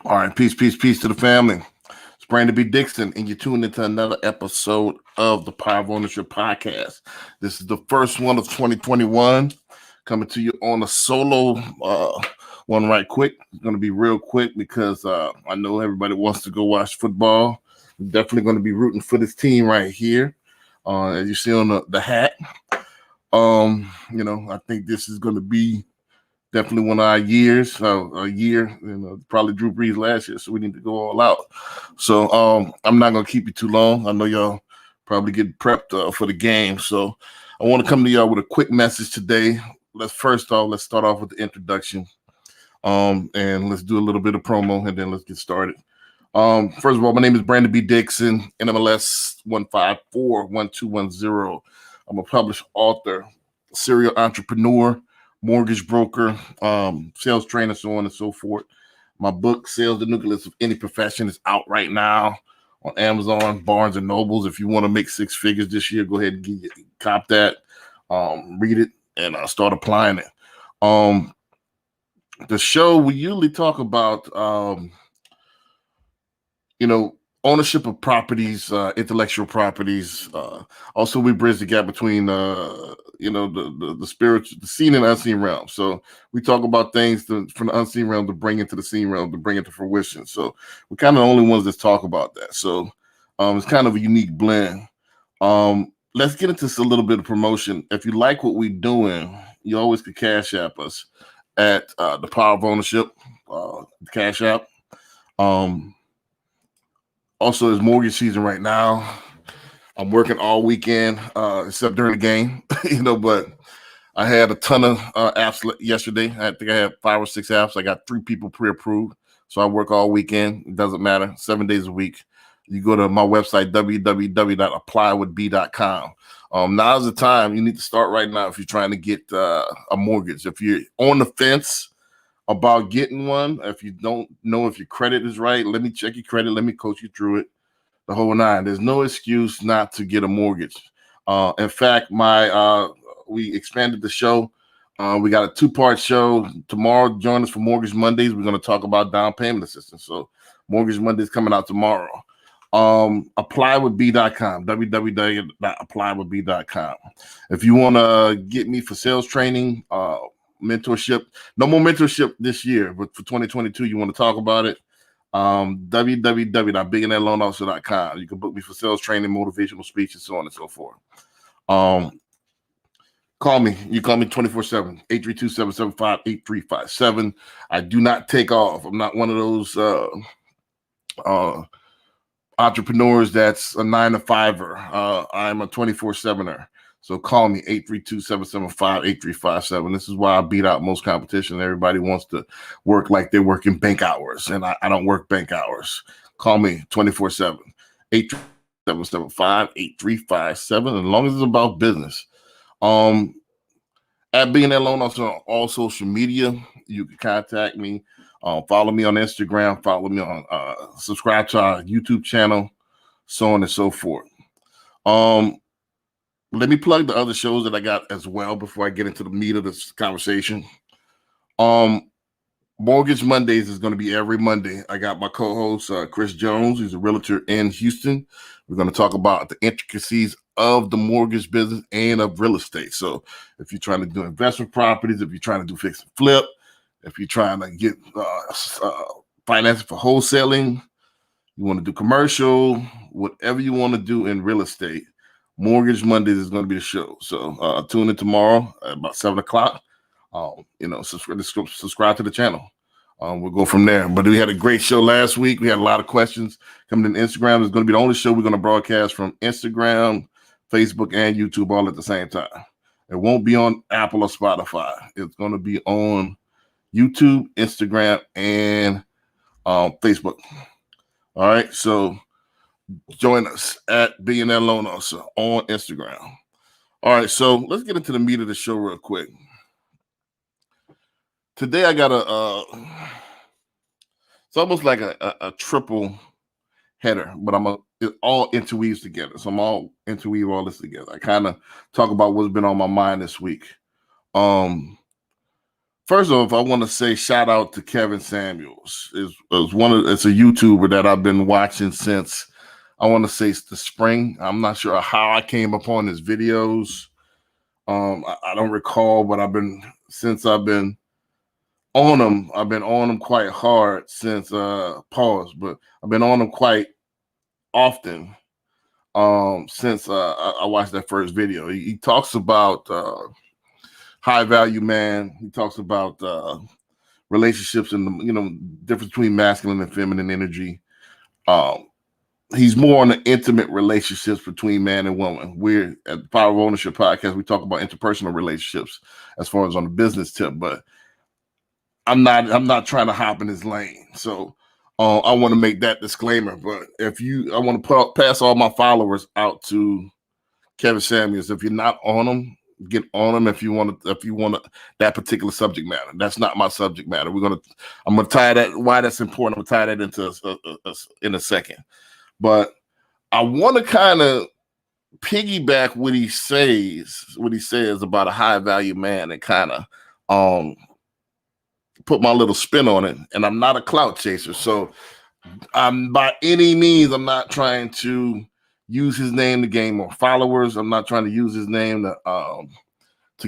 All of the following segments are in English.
All right, peace to the family. It's Brandon B. Dixon, and you're tuned into another episode of the Power of Ownership Podcast. This is the first one of 2021, coming to you on a solo one right quick. It's going to be real quick because I know everybody wants to go watch football. I'm definitely going to be rooting for this team right here. As you see on the hat, I think this is going to be definitely one of our years, a year, probably Drew Brees last year, so we need to go all out. So I'm not going to keep you too long. I know y'all probably get prepped for the game. So I want to come to y'all with a quick message today. Let's start off with the introduction, and let's do a little bit of promo, and then let's get started. First of all, my name is Brandon B. Dixon, NMLS 1541210. I'm a published author, serial entrepreneur, mortgage broker, sales trainer, so on and so forth. My book, Sales the Nucleus of Any Profession, is out right now on Amazon, Barnes and Nobles. If you want to make six figures this year, go ahead and cop that, read it, and start applying it. The show, we usually talk about, ownership of properties, intellectual properties. Also, we bridge the gap between, the spiritual, the seen and unseen realm. So we talk about things from the unseen realm to bring into the seen realm, to bring it to fruition. So we're kind of the only ones that talk about that. So it's kind of a unique blend. Let's get into this a little bit of promotion. If you like what we're doing, you always could Cash App us at the Power of Ownership, Cash App. Also, it's mortgage season right now. I'm working all weekend, except during the game, but I had a ton of apps yesterday. I think I had 5 or 6 apps. I got 3 people pre-approved. So I work all weekend. It doesn't matter. 7 days a week. You go to my website, www.applywithb.com. Now's the time. You need to start right now if you're trying to get a mortgage. If you're on the fence about getting one, if you don't know if your credit is right, let me check your credit. Let me coach you through it. The whole nine. There's no excuse not to get a mortgage. In fact, we expanded the show. We got a 2-part show tomorrow. Join us for Mortgage Mondays. We're going to talk about down payment assistance. So Mortgage Mondays coming out tomorrow. Applywithb.com, www.applywithb.com. If you want to get me for sales training, mentorship, no more mentorship this year, but for 2022, you want to talk about it, www.billionaireloanofficer.com. You can book me for sales training, motivational speeches, so on and so forth. Call me. You call me 24/7, 832-775-8357. I do not take off. I'm not one of those entrepreneurs that's a 9-to-5er. I'm a 24/7er. So call me, 832-775-8357. This is why I beat out most competition. Everybody wants to work like they're working bank hours, and I don't work bank hours. Call me 24/7, 832-775-8357, as long as it's about business. At Billionaire Loan Officer on all social media, you can contact me. Follow me on Instagram. Follow me on subscribe to our YouTube channel, so on and so forth. Let me plug the other shows that I got as well before I get into the meat of this conversation. Mortgage Mondays is going to be every Monday. I got my co-host, Chris Jones. He's a realtor in Houston. We're going to talk about the intricacies of the mortgage business and of real estate. So if you're trying to do investment properties, if you're trying to do fix and flip, if you're trying to get financing for wholesaling, you want to do commercial, whatever you want to do in real estate, Mortgage Mondays is going to be the show. So tune in tomorrow at about 7 o'clock. Subscribe to the channel. We'll go from there. But we had a great show last week. We had a lot of questions coming in Instagram. It's going to be the only show we're going to broadcast from Instagram, Facebook, and YouTube all at the same time. It won't be on Apple or Spotify. It's going to be on YouTube, Instagram, and Facebook. All right. So join us at Billionaire Loan Officer on Instagram. All right. So let's get into the meat of the show real quick. Today I got it's almost like a triple header, but it all interweaves together. So I'm all interweave all this together. I kind of talk about what's been on my mind this week. First off, I want to say shout out to Kevin Samuels. It's a YouTuber that I've been watching since I want to say it's the spring. I'm not sure how I came upon his videos. I don't recall, but I've been on him. I've been on him quite hard since but I've been on him quite often since I watched that first video. He talks about high value man. He talks about relationships and the difference between masculine and feminine energy. He's more on the intimate relationships between man and woman. We're at the Power of Ownership podcast. We talk about interpersonal relationships as far as on the business tip, but I'm not trying to hop in his lane. So I want to make that disclaimer. But I want to pass all my followers out to Kevin Samuels. If you're not on him, get on him. If you want that particular subject matter, that's not my subject matter. I'm gonna tie that. Why that's important? I'm gonna tie that into in a second. But I want to kind of piggyback what he says about a high value man, and kind of put my little spin on it. And I'm not a clout chaser, so by any means, I'm not trying to use his name to gain more followers. I'm not trying to use his name to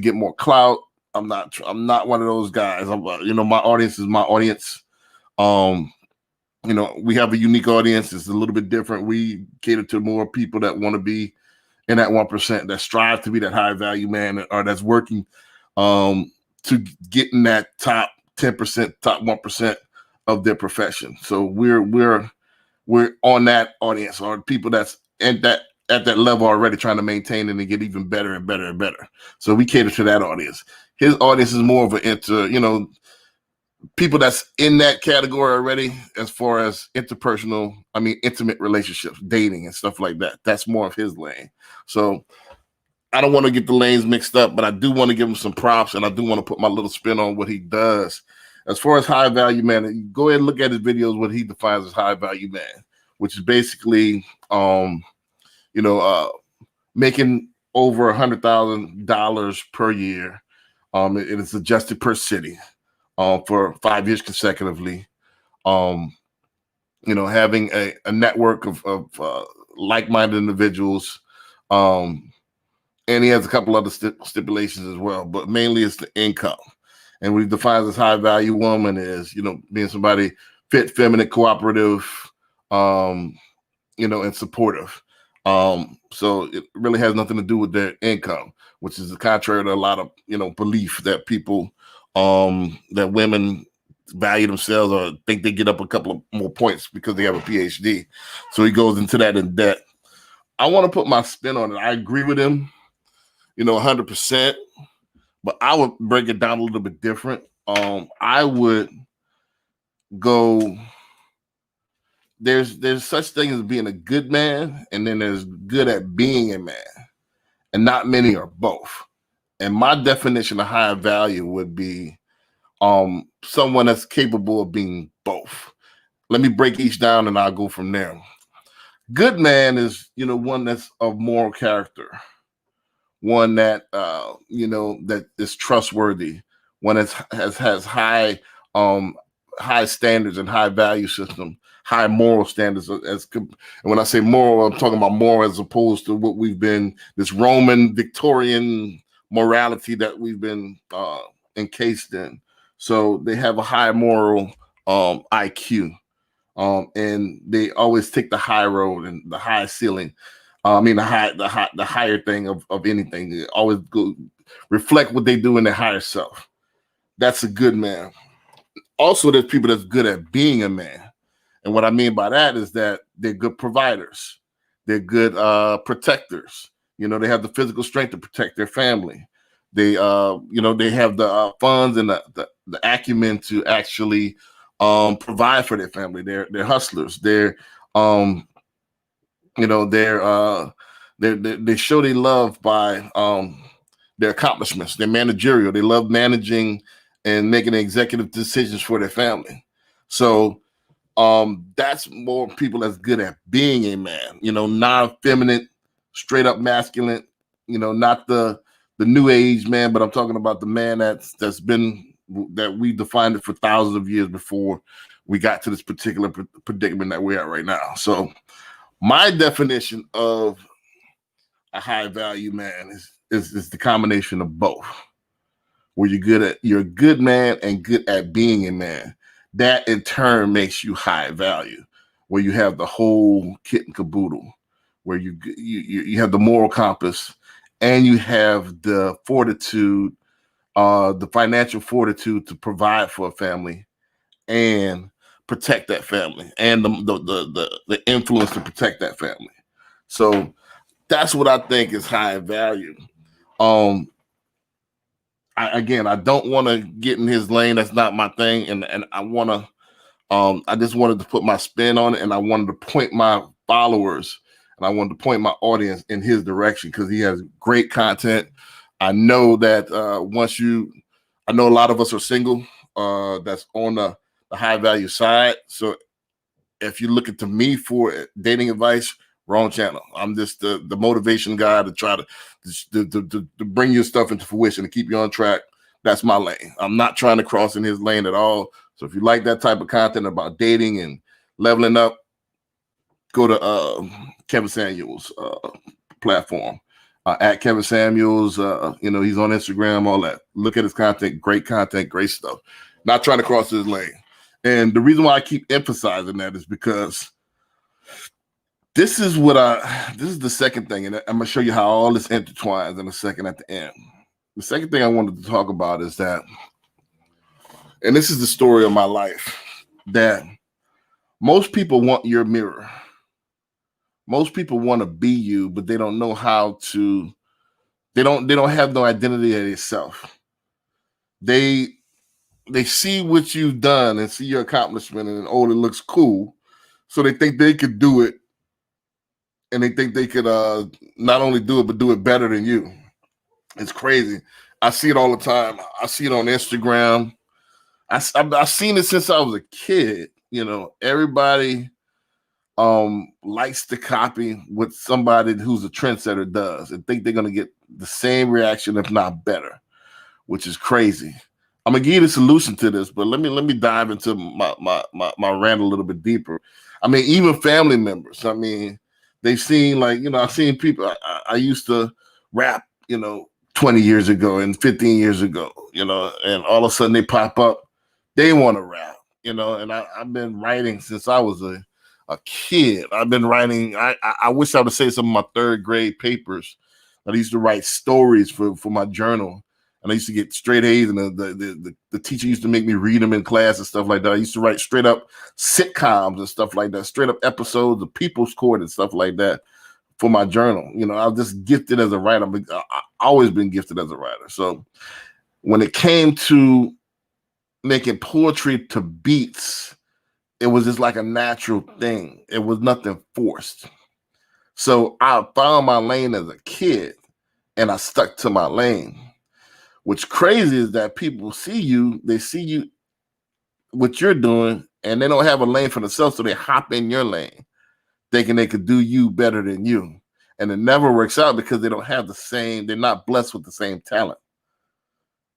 get more clout. I'm not one of those guys. My audience is my audience. We have a unique audience. It's a little bit different. We cater to more people that want to be in that 1%, that strive to be that high value man, or that's working to get in that top 10%, top 1% of their profession. So we're on that audience, or people that's at that level already, trying to maintain it and get even better and better and better. So we cater to that audience. His audience is more of an people that's in that category already, as far as intimate relationships, dating and stuff like that. That's more of his lane. So I don't want to get the lanes mixed up, but I do want to give him some props, and I do want to put my little spin on what he does. As far as high value man, go ahead and look at his videos, what he defines as high value man, which is basically, making over $100,000 per year. It is adjusted per city for 5 years consecutively. Having a network of like-minded individuals. And he has a couple other stipulations as well, but mainly it's the income. And what he defines as high value woman is, being somebody fit, feminine, cooperative, and supportive. So it really has nothing to do with their income, which is contrary to a lot of, belief that people, that women value themselves or think they get up a couple of more points because they have a PhD. So he goes into that in depth. I want to put my spin on it. I agree with him, 100%, but I would break it down a little bit different. I would go, there's such thing as being a good man, and then there's good at being a man, and not many are both. And my definition of high value would be someone that's capable of being both. Let me break each down and I'll go from there. Good man is, one that's of moral character, one that, that is trustworthy, one that has high standards and high value system, high moral standards. And when I say moral, I'm talking about moral as opposed to what we've been, this Roman Victorian morality that we've been encased in. So they have a high moral IQ. And they always take the high road and the high ceiling. The higher thing of anything. They always go reflect what they do in their higher self. That's a good man. Also, there's people that's good at being a man. And what I mean by that is that they're good providers. They're good protectors. They have the physical strength to protect their family. They, they have the funds and the acumen to actually provide for their family. They're hustlers. They show they love by their accomplishments. They're managerial. They love managing and making executive decisions for their family. So that's more people that's good at being a man, non-feminine, straight up masculine, not the new age man, but I'm talking about the man that's been that we defined it for thousands of years before we got to this particular predicament that we're at right now. So my definition of a high value man is the combination of both, where you're a good man and good at being a man. That in turn makes you high value, where you have the whole kit and caboodle, where you have the moral compass and you have the fortitude, the financial fortitude to provide for a family and protect that family, and the influence to protect that family. So that's what I think is high value. I don't want to get in his lane. That's not my thing, and I want to. I just wanted to put my spin on it, and I wanted to point my followers and I wanted to point my audience in his direction because he has great content. I know that I know a lot of us are single. That's on the high value side. So if you're looking to me for dating advice, wrong channel. I'm just the motivation guy to try to bring your stuff into fruition and keep you on track. That's my lane. I'm not trying to cross in his lane at all. So if you like that type of content about dating and leveling up, go to Kevin Samuels platform. At Kevin Samuels, he's on Instagram, all that. Look at his content, great stuff. Not trying to cross his lane. And the reason why I keep emphasizing that is because this is the second thing, and I'm going to show you how all this intertwines in a second at the end. The second thing I wanted to talk about is that, and this is the story of my life, that most people want your mirror. Most people want to be you, but they don't know how to. They don't have no identity of themselves. They see what you've done and see your accomplishment, and it looks cool, so they think they could do it, and they think they could not only do it but do it better than you. It's crazy. I see it all the time. I see it on Instagram. I've seen it since I was a kid. Everybody likes to copy what somebody who's a trendsetter does and think they're going to get the same reaction, if not better, which is crazy. I'm gonna give you the solution to this, but let me dive into my rant a little bit deeper. I mean, even family members. I mean, they've seen I've seen people. I used to rap, 20 years ago and 15 years ago, and all of a sudden they pop up. They want to rap, and I've been writing since I was a kid. I've been writing. I wish I would say some of my third grade papers. I used to write stories for my journal, and I used to get straight A's, and the teacher used to make me read them in class and stuff like that. I used to write straight up sitcoms and stuff like that, straight up episodes of People's Court and stuff like that for my journal. I was just gifted as a writer. I've always been gifted as a writer. So when it came to making poetry to beats, it was just like a natural thing. It was nothing forced. So I found my lane as a kid, and I stuck to my lane. What's crazy is that people see you what you're doing, and they don't have a lane for themselves, so they hop in your lane, thinking they could do you better than you. And it never works out because they don't have they're not blessed with the same talent.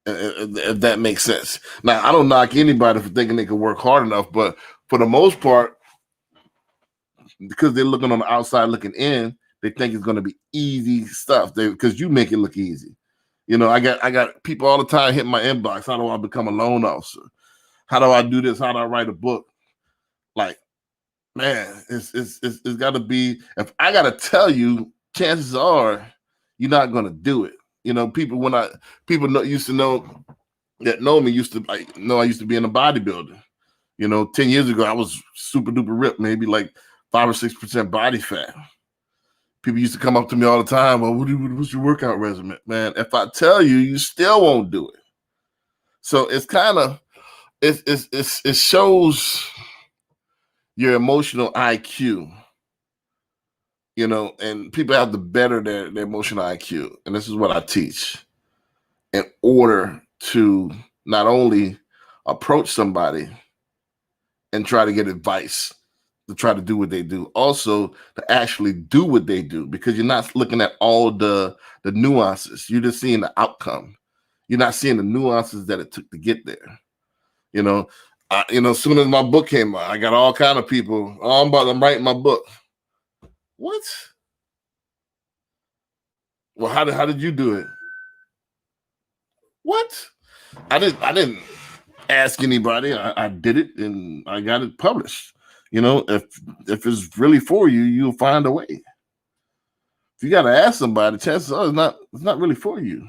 If that makes sense. Now, I don't knock anybody for thinking they can work hard enough, but for the most part, because they're looking on the outside looking in, they think it's going to be easy stuff because you make it look easy. I got people all the time hitting my inbox. How do I become a loan officer? How do I do this? How do I write a book? Like, man, it's got to be. If I got to tell you, chances are you're not going to do it. People used to know me used to know I used to be in a bodybuilder. 10 years ago I was super duper ripped, maybe like 5 or 6% body fat. People used to come up to me all the time. Well, what's your workout regimen, man? If I tell you, you still won't do it. So it's kind of it shows your emotional IQ, and people have to better their emotional IQ. And this is what I teach in order to not only approach somebody and try to get advice, to try to do what they do, also to actually do what they do, because you're not looking at all the nuances. You're just seeing the outcome. You're not seeing the nuances that it took to get there. As soon as my book came out, I got all kind of people. Oh, I'm writing my book. What? Well, how did you do it? What? I didn't ask anybody. I did it and I got it published. If it's really for you, you'll find a way. If you got to ask somebody, chances are it's not really for you.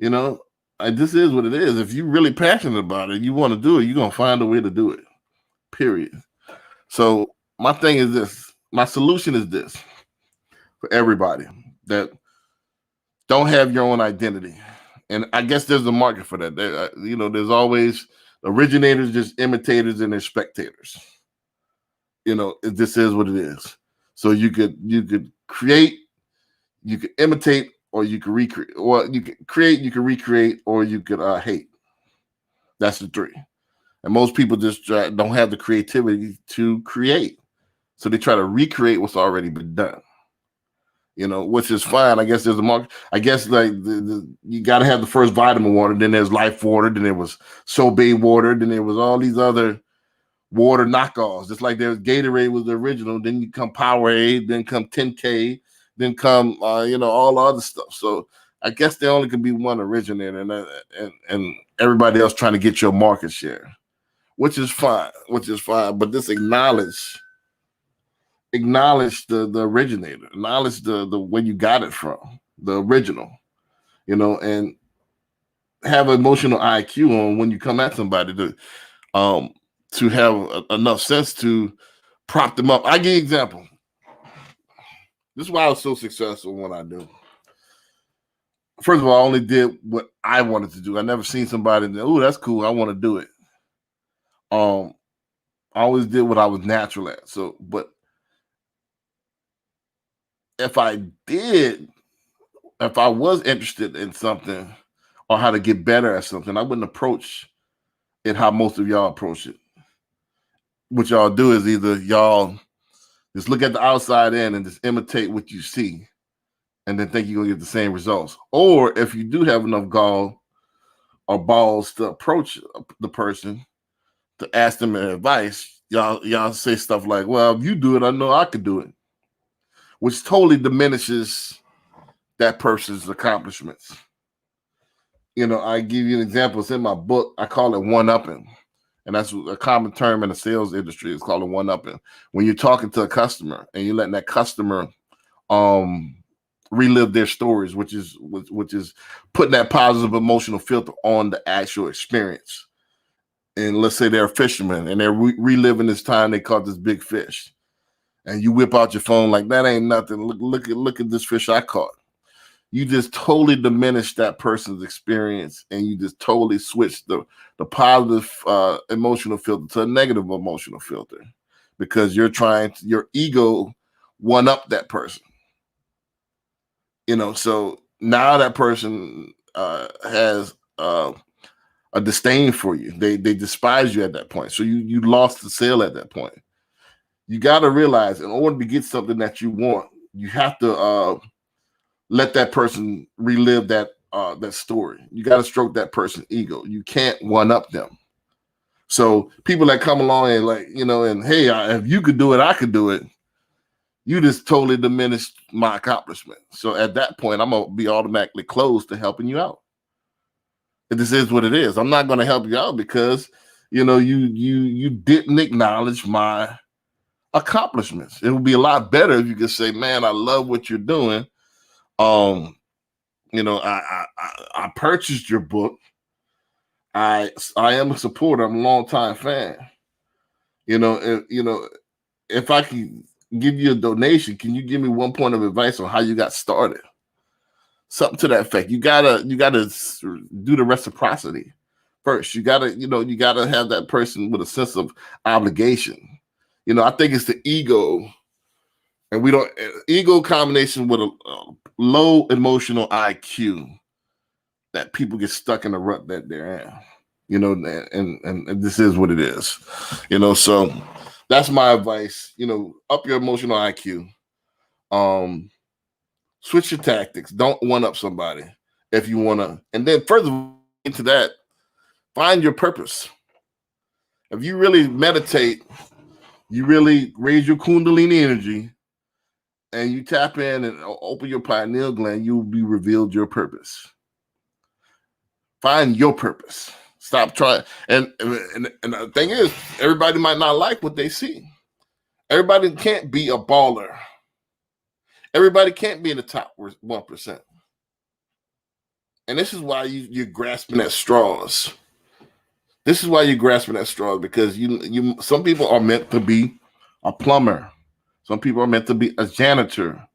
This is what it is. If you're really passionate about it, you want to do it, you're gonna find a way to do it. Period. So my thing is this. My solution is this for everybody that don't have your own identity. And I guess there's a market for that. There's always originators, just imitators, and there's spectators. This is what it is. So you could create, you could imitate, or you could recreate. Or you could create, you could recreate, or you could hate. That's the three. And most people just don't have the creativity to create. So they try to recreate what's already been done. Which is fine. I guess there's a market. I guess like you got to have the first vitamin water. Then there's Life water. Then there was Sobe water. Then there was all these other water knockoffs. Just like there's Gatorade was the original. Then you come Powerade. Then come 10K. Then come all the other stuff. So I guess there only could be one originator, and everybody else trying to get your market share, which is fine. But just acknowledge the originator, acknowledge the where you got it from, the original, and have emotional IQ on when you come at somebody to have enough sense to prop them up. I give you an example. This is why I was so successful when I do. First of all, I only did what I wanted to do. I never seen somebody and oh, that's cool, I want to do it. I always did what I was natural at. So, but if I was interested in something or how to get better at something, I wouldn't approach it how most of y'all approach it. What y'all do is either y'all just look at the outside in and just imitate what you see and then think you're gonna get the same results. Or if you do have enough gall or balls to approach the person to ask them advice, y'all say stuff like, well, if you do it, I know I could do it. Which totally diminishes that person's accomplishments. I give you an example. It's in my book. I call it one-upping. And that's a common term in the sales industry. It's called a one-upping. When you're talking to a customer and you're letting that customer relive their stories, which is putting that positive emotional filter on the actual experience. And let's say they're a fisherman and they're reliving this time they caught this big fish. And you whip out your phone like that ain't nothing. Look at this fish I caught. You just totally diminish that person's experience, and you just totally switch the positive emotional filter to a negative emotional filter because you're trying to, your ego one up that person. So now that person has a disdain for you. They despise you at that point. So you lost the sale at that point. You got to realize in order to get something that you want, you have to let that person relive that story. You got to stroke that person's ego. You can't one up them. So people that come along and and hey, if you could do it, I could do it. You just totally diminished my accomplishment. So at that point, I'm gonna be automatically closed to helping you out. And this is what it is. I'm not gonna help you out because you didn't acknowledge my accomplishments. It would be a lot better if you could say, man, I love what you're doing. I purchased your book. I am a supporter. I'm a longtime fan. If I can give you a donation, can you give me one point of advice on how you got started? Something to that effect. You gotta do the reciprocity first. You gotta have that person with a sense of obligation. I think it's the ego, and ego combination with a low emotional IQ that people get stuck in the rut that they're in. And this is what it is. So that's my advice. Up your emotional IQ. Switch your tactics. Don't one up somebody. if you want to. And then further into that, find your purpose. If you really meditate, you really raise your Kundalini energy, and you tap in and open your pineal gland, you will be revealed your purpose. Find your purpose. Stop trying. And the thing is, everybody might not like what they see. Everybody can't be a baller. Everybody can't be in the top 1%. And this is why you're grasping at straws. This is why you're grasping at straws, because some people are meant to be a plumber. Some people are meant to be a janitor.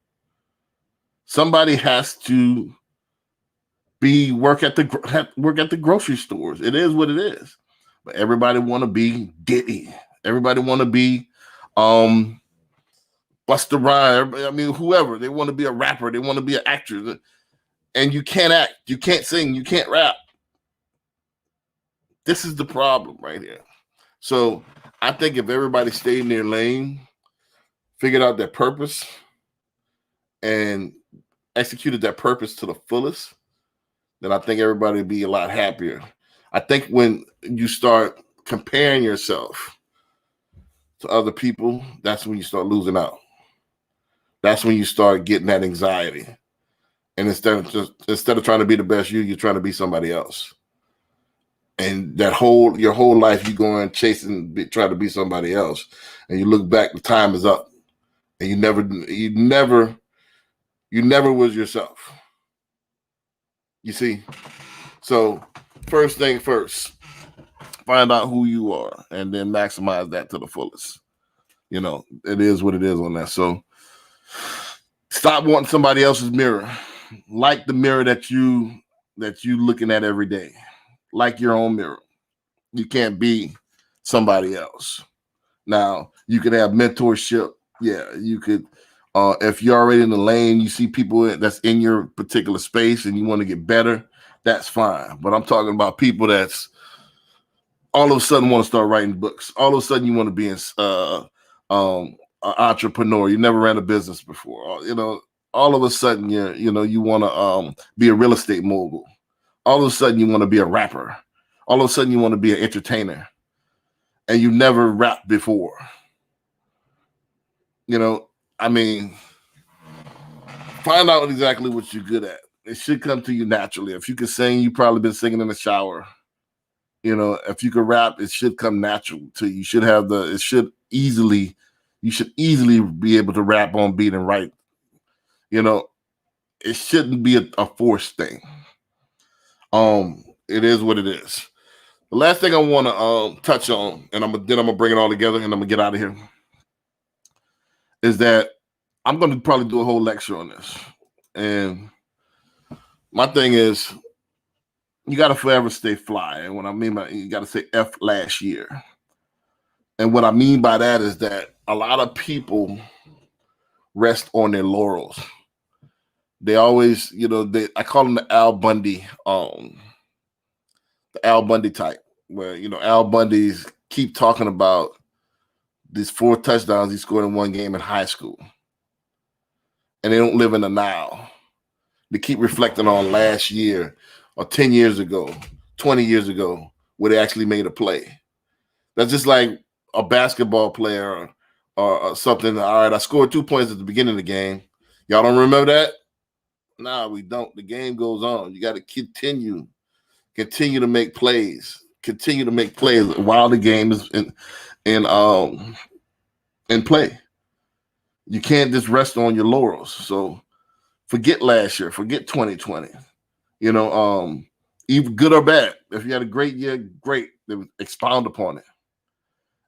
Somebody has to work at the grocery stores. It is what it is. But everybody want to be Diddy. Everybody want to be Busta Rhymes. I mean, whoever. They want to be a rapper. They want to be an actor. And you can't act. You can't sing. You can't rap. This is the problem right here. So I think if everybody stayed in their lane, figured out their purpose, and executed that purpose to the fullest, then I think everybody would be a lot happier. I think when you start comparing yourself to other people, that's when you start losing out. That's when you start getting that anxiety. And instead of trying to be the best you're trying to be somebody else. And your whole life, you going trying to be somebody else. And you look back, the time is up. And you never was yourself. You see? So first thing first, find out who you are and then maximize that to the fullest. You know, it is what it is on that. So stop wanting somebody else's mirror. Like the mirror that you looking at every day. Like your own mirror. You can't be somebody else. Now, you can have mentorship. Yeah, you could. If you're already in the lane, you see people that's in your particular space and you want to get better, that's fine. But I'm talking about people that's all of a sudden want to start writing books. All of a sudden you want to be an entrepreneur. You never ran a business before. You know, all of a sudden you want to be a real estate mogul. All of a sudden you want to be a rapper. All of a sudden you want to be an entertainer. And you never rapped before. You know, I mean, find out exactly what you're good at. It should come to you naturally. If you can sing, you've probably been singing in the shower. You know, if you can rap, it should come natural to you. You should easily be able to rap on beat and write. You know, it shouldn't be a forced thing. It is what it is. The last thing I want to touch on, and I'm gonna bring it all together, and I'm gonna get out of here, is that I'm gonna probably do a whole lecture on this. And my thing is, you gotta forever stay fly. And what I mean by you gotta say F last year. And what I mean by that is that a lot of people rest on their laurels. They always, I call them the Al Bundy type, where Al Bundy's keep talking about these 4 touchdowns he scored in one game in high school. And they don't live in the now. They keep reflecting on last year or 10 years ago, 20 years ago, where they actually made a play. That's just like a basketball player or something. All right, I scored 2 points at the beginning of the game. Y'all don't remember that? Nah, we don't. The game goes on. You got to continue to make plays. Continue to make plays while the game is in play. You can't just rest on your laurels. So forget last year. Forget 2020. Even good or bad. If you had a great year, great. Expound upon it.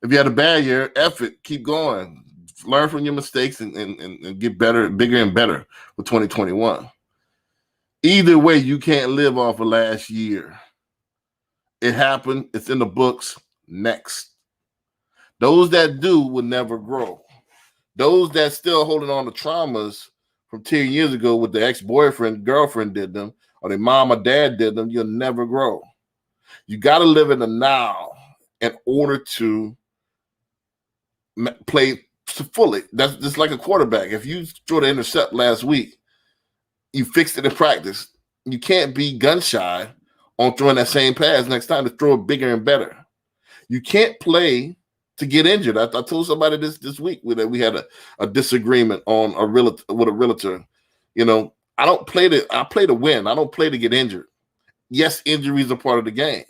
If you had a bad year, F it. Keep going. Learn from your mistakes and get better, bigger and better for 2021. Either way, you can't live off of last year. It happened. It's in the books. Next. Those that do will never grow. Those that still holding on to traumas from 10 years ago with the ex-boyfriend, girlfriend did them, or their mom or dad did them, you'll never grow. You got to live in the now in order to play fully. That's just like a quarterback. If you threw the intercept last week, you fixed it in practice. you can't be gun shy on throwing that same pass next time to throw it bigger and better. You can't play to get injured. I told somebody this week that we had a disagreement on a realtor. I play to win. I don't play to get injured. Yes, injuries are part of the game.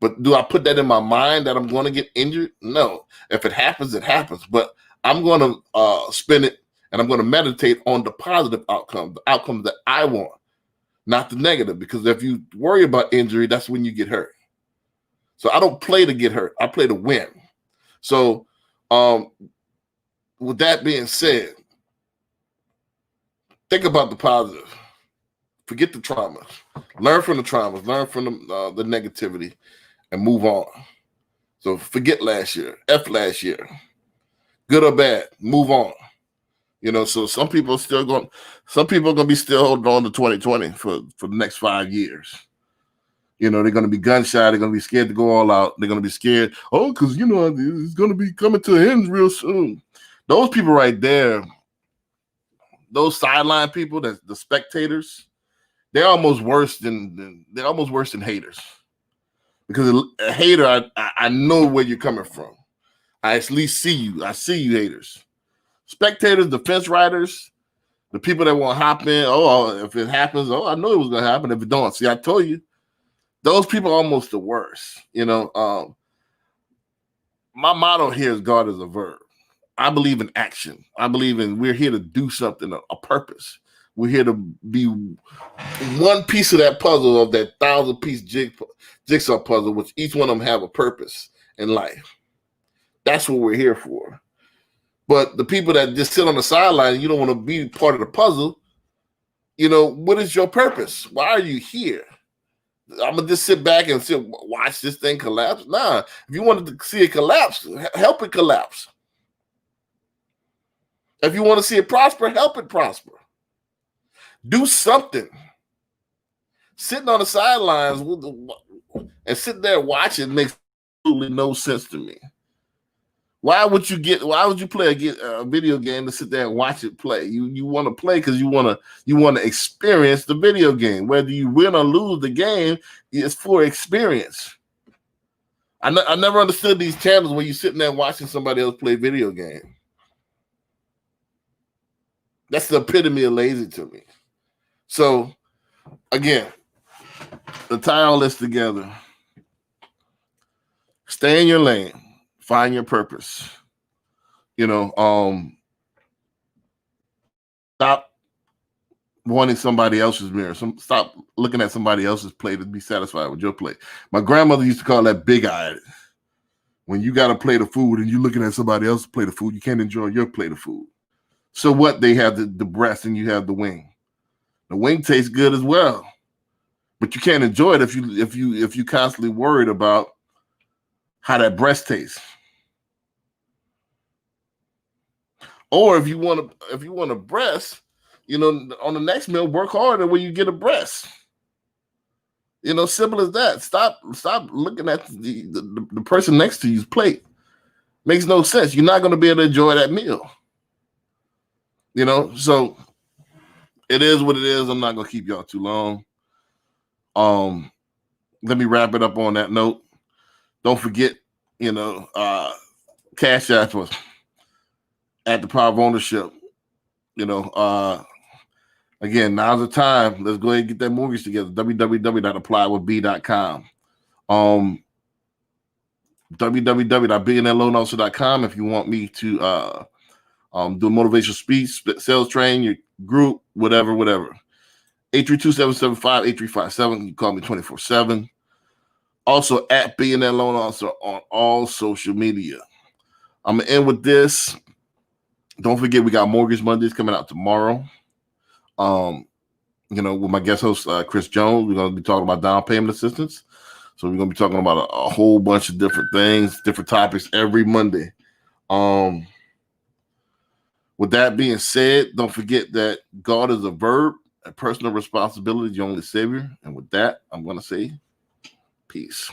But do I put that in my mind that I'm going to get injured? No. If it happens, it happens. But I'm going to spin it, and I'm going to meditate on the positive outcome, the outcome that I want, not the negative. Because if you worry about injury, that's when you get hurt. So I don't play to get hurt. I play to win. So with that being said, think about the positive. Forget the traumas. Learn from the traumas. Learn from the negativity and move on. So forget last year. F last year. Good or bad, move on. So some people are going to be still holding on to 2020 for the next 5 years. They're going to be gun shy. They're going to be scared to go all out. They're going to be scared. Oh, because, it's going to be coming to an end real soon. Those people right there, those sideline people, that's the spectators, they're almost worse than haters. Because a hater, I know where you're coming from. I at least see you. I see you haters. Spectators, the fence riders, the people that want to hop in. Oh, if it happens, I know it was going to happen. If it don't, see, I told you. Those people are almost the worst. My motto here is God is a verb. I believe in action. I believe we're here to do something, a purpose. We're here to be one piece of that puzzle, of that 1,000-piece jigsaw puzzle, which each one of them have a purpose in life. That's what we're here for. But the people that just sit on the sideline and you don't want to be part of the puzzle, what is your purpose? Why are you here? I'm going to just sit back and watch this thing collapse? Nah. If you wanted to see it collapse, help it collapse. If you want to see it prosper, help it prosper. Do something. Sitting on the sidelines and sitting there watching makes absolutely no sense to me. Why would you play a video game to sit there and watch it play? You want to play because you want to experience the video game. Whether you win or lose the game, it's for experience. I never understood these channels where you're sitting there watching somebody else play video game. That's the epitome of lazy to me. So, again, to tie all this together, stay in your lane. Find your purpose. Stop wanting somebody else's mirror. Stop looking at somebody else's play to be satisfied with your play. My grandmother used to call that big-eyed. When you got to plate of food and you're looking at somebody else's plate of food, you can't enjoy your plate of food. So what? They have the breast and you have the wing. The wing tastes good as well, but you can't enjoy it if you constantly worried about how that breast tastes. Or if you want a breast, on the next meal, work harder when you get a breast. Simple as that. Stop looking at the person next to you's plate. Makes no sense. You're not going to be able to enjoy that meal. So it is what it is. I'm not going to keep y'all too long. Let me wrap it up on that note. Don't forget, Cash App was at the Power of Ownership. Again, now's the time. Let's go ahead and get that mortgage together. www.applywithb.com. www.billionaireloanofficer.com if you want me to do a motivational speech, sales train, your group, whatever. 832-775-8357. You call me 24/7. Also at Billionaire Loan Officer on all social media. I'm going to end with this. Don't forget, we got Mortgage Mondays coming out tomorrow. With my guest host, Chris Jones, we're going to be talking about down payment assistance. So we're going to be talking about a whole bunch of different things, different topics every Monday. With that being said, don't forget that God is a verb, and personal responsibility is your only savior. And with that, I'm going to say peace.